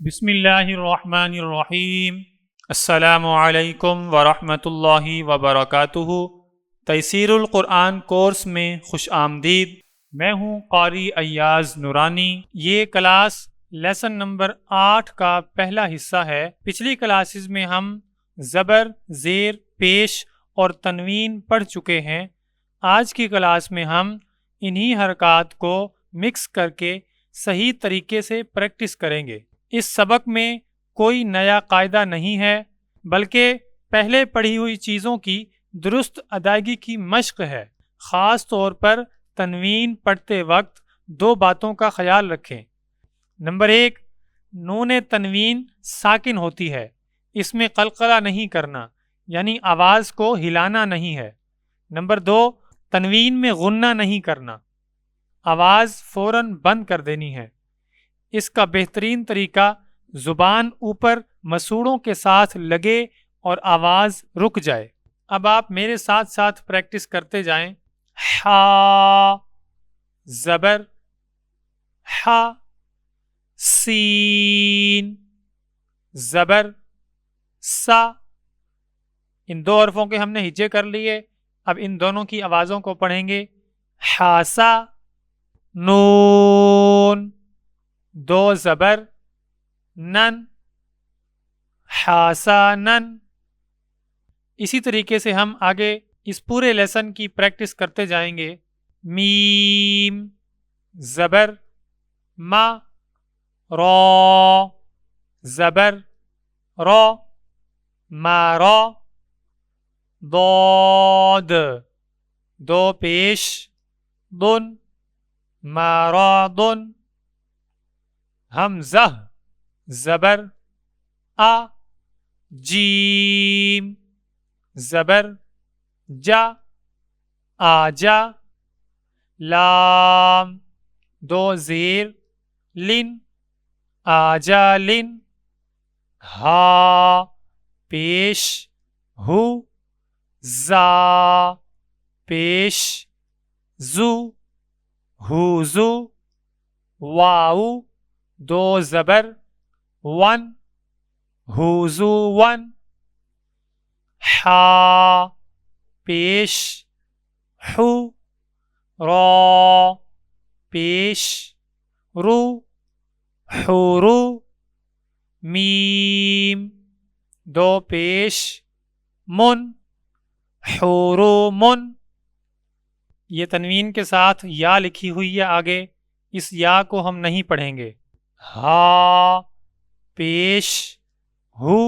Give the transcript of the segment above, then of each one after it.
بسم اللہ الرحمن الرحیم۔ السلام علیکم ورحمۃ اللہ وبرکاتہ۔ تیسیر القرآن کورس میں خوش آمدید۔ میں ہوں قاری ایاز نورانی۔ یہ کلاس لیسن نمبر 8 کا پہلا حصہ ہے۔ پچھلی کلاسز میں ہم زبر، زیر، پیش اور تنوین پڑھ چکے ہیں۔ آج کی کلاس میں ہم انہی حرکات کو مکس کر کے صحیح طریقے سے پریکٹس کریں گے۔ اس سبق میں کوئی نیا قاعدہ نہیں ہے، بلکہ پہلے پڑھی ہوئی چیزوں کی درست ادائیگی کی مشق ہے۔ خاص طور پر تنوین پڑھتے وقت 2 باتوں کا خیال رکھیں۔ نمبر 1، نون تنوین ساکن ہوتی ہے، اس میں قلقلہ نہیں کرنا، یعنی آواز کو ہلانا نہیں ہے۔ نمبر 2، تنوین میں غنہ نہیں کرنا، آواز فوراً بند کر دینی ہے۔ اس کا بہترین طریقہ زبان اوپر مسوڑوں کے ساتھ لگے اور آواز رک جائے۔ اب آپ میرے ساتھ ساتھ پریکٹس کرتے جائیں۔ ہا زبر ہا، سین زبر سا۔ ان 2 حرفوں کے ہم نے ہجے کر لیے۔ اب ان دونوں کی آوازوں کو پڑھیں گے۔ ہاسا، نون 2 زبر نن، حاسانن۔ اسی طریقے سے ہم آگے اس پورے لیسن کی پریکٹس کرتے جائیں گے۔ میم زبر ما، را زبر را، مارا۔ ضاد 2 پیش ضن، مارادن۔ حمزہ زبر آ، جیم زبر جا، آجا۔ لام 2 زیر لن، آجا لن۔ ہا پیش ہو، زا پیش زو، ہوزو۔ واو 2 زبر ون، ہوزو ون۔ حا پیش حو، را پیش رو، حورو۔ میم 2 پیش من، حورومن۔ یہ تنوین کے ساتھ یا لکھی ہوئی ہے آگے، اس یا کو ہم نہیں پڑھیں گے۔ ہا پیش ہو،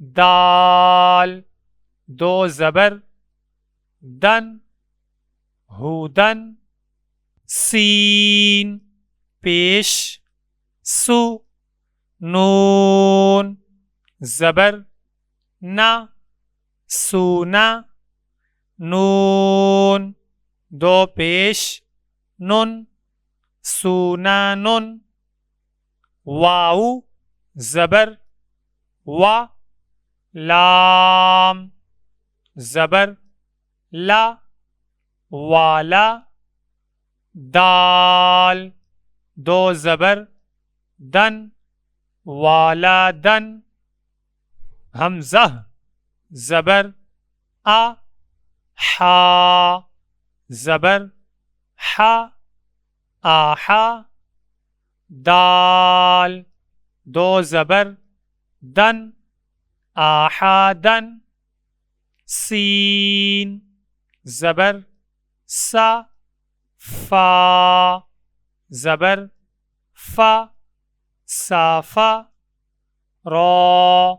دال 2 زبر دن، ہودن۔ سین پیش سو، نون زبر نا، سونا۔ نون 2 پیش نن، سونانن۔ واو زبر وا، لام زبر لا، والا۔ دال 2 زبر دن، والا دن۔ حمزہ زبر آ، ہا زبر ہا، آہا۔ دال 2 زبر دن، آہادن۔ سین زبر سا، فا زبر فا، صافا۔ را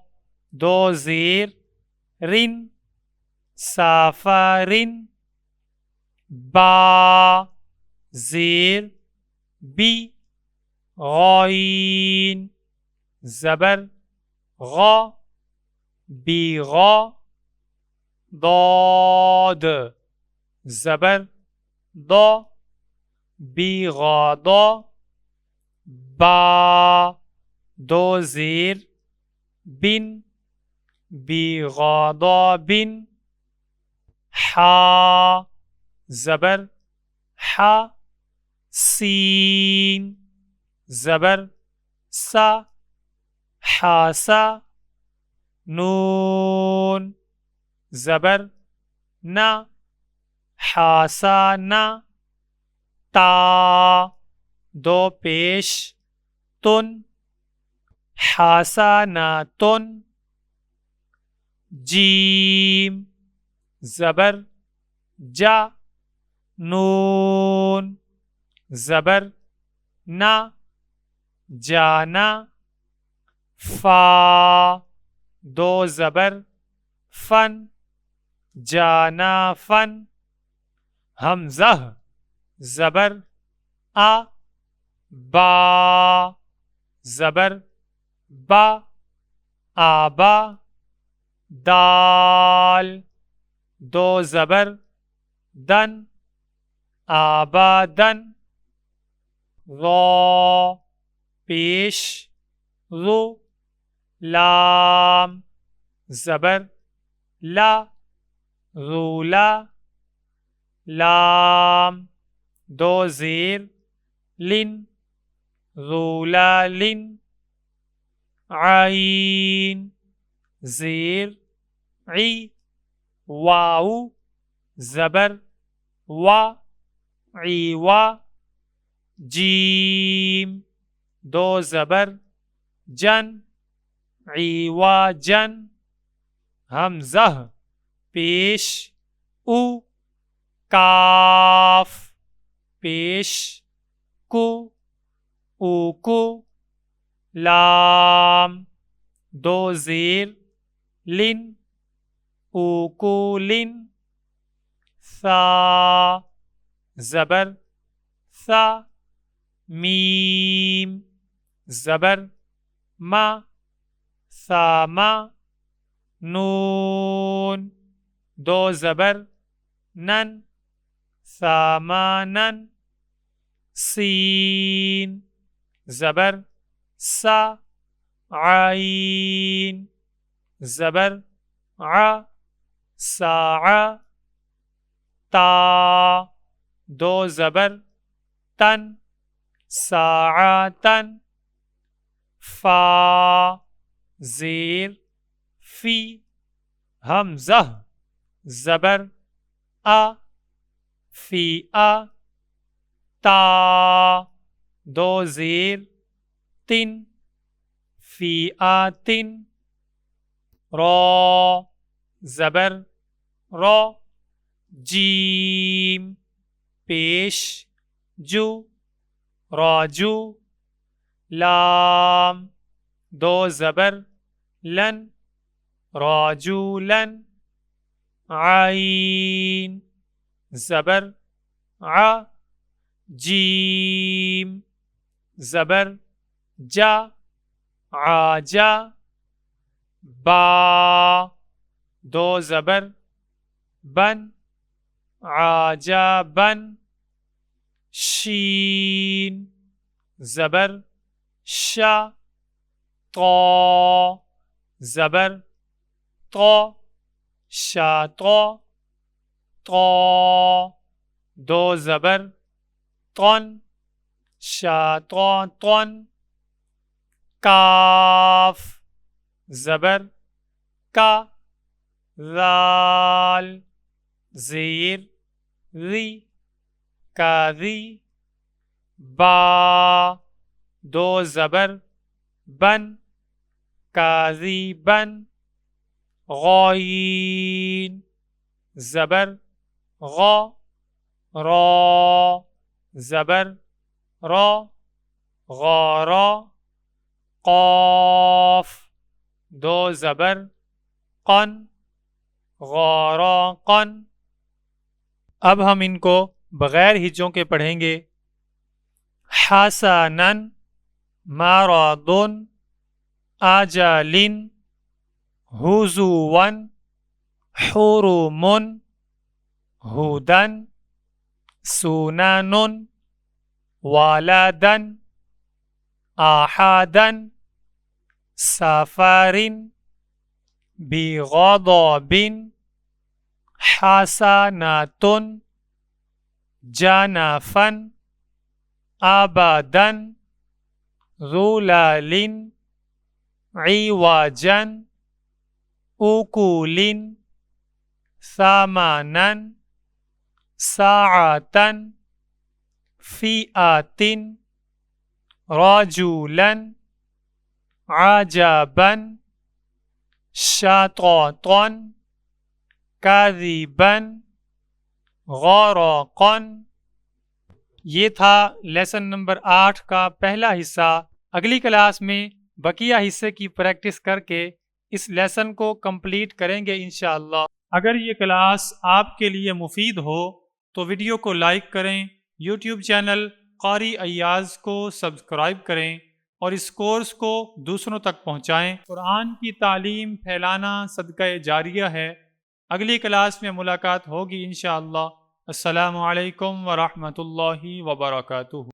2 زیر رن، صافارن۔ با زیر بی، غائین زبر غا، بیغا۔ ضاد زبر ضا، بیغاضا۔ با 2 زیر بن، بیغاضا بن۔ حا زبر حا، سین زبر سا، حاسا نون زبر نا حاسا نا تا دو پیش تن حاسا نا تن جیم زبر جا نون زبر نا جانا فا دو زبر فن جانا فن حمزہ زبر آ با زبر با آبا دال دو زبر دن آبادن را پیش رو لام زبر لا رولا لام دو زیر لن رولا لن عین زیر عی واو زبر وا عیوا جیم دو زبر جن عیوا جن حمزہ پیش او کاف پیش کو اوکو لام دو زیر لن اوکولن ثا زبر ثا میم زبر ما ثاما نون دو زبر نن ثامانن سین زبر سا عین زبر ع ساعة تا دو زبر تن ساعتن فا زیر فی حمزہ زبر آ فی آ تا دو زیر تن فی آتن را زبر را جیم پیش جو راجو لام دو زبر لن راجولن عین زبر ع جیم زبر جا عاجا با دو زبر بن عاجبن شین زبر شا طا زبر طا شاطا طا دو زبر طن شاطاطن کاف زبر کا ذال زیر ری کاذی با دو زبر بن کاذبن غین زبر غا را زبر را غارا قاف دو زبر قن غاراقن اب ہم ان کو بغیر ہجوں کے پڑھیں گے. حسنن مرض اجل حضوا حرم ہدن سنن ولدن احدن سفر بغضب حسنة جنفا أبدا ذلل عوجا أكل ثمنا ساعة فئة رجلا عجبا شططا كذبا غرقا۔ یہ تھا لیسن نمبر 8 کا پہلا حصہ۔ اگلی کلاس میں بقیہ حصے کی پریکٹس کر کے اس لیسن کو کمپلیٹ کریں گے انشاءاللہ۔ اگر یہ کلاس آپ کے لیے مفید ہو تو ویڈیو کو لائک کریں، یوٹیوب چینل قاری ایاز کو سبسکرائب کریں اور اس کورس کو دوسروں تک پہنچائیں۔ قرآن کی تعلیم پھیلانا صدقہ جاریہ ہے۔ اگلی کلاس میں ملاقات ہوگی انشاءاللہ۔ السلام علیکم ورحمۃ اللہ وبرکاتہ۔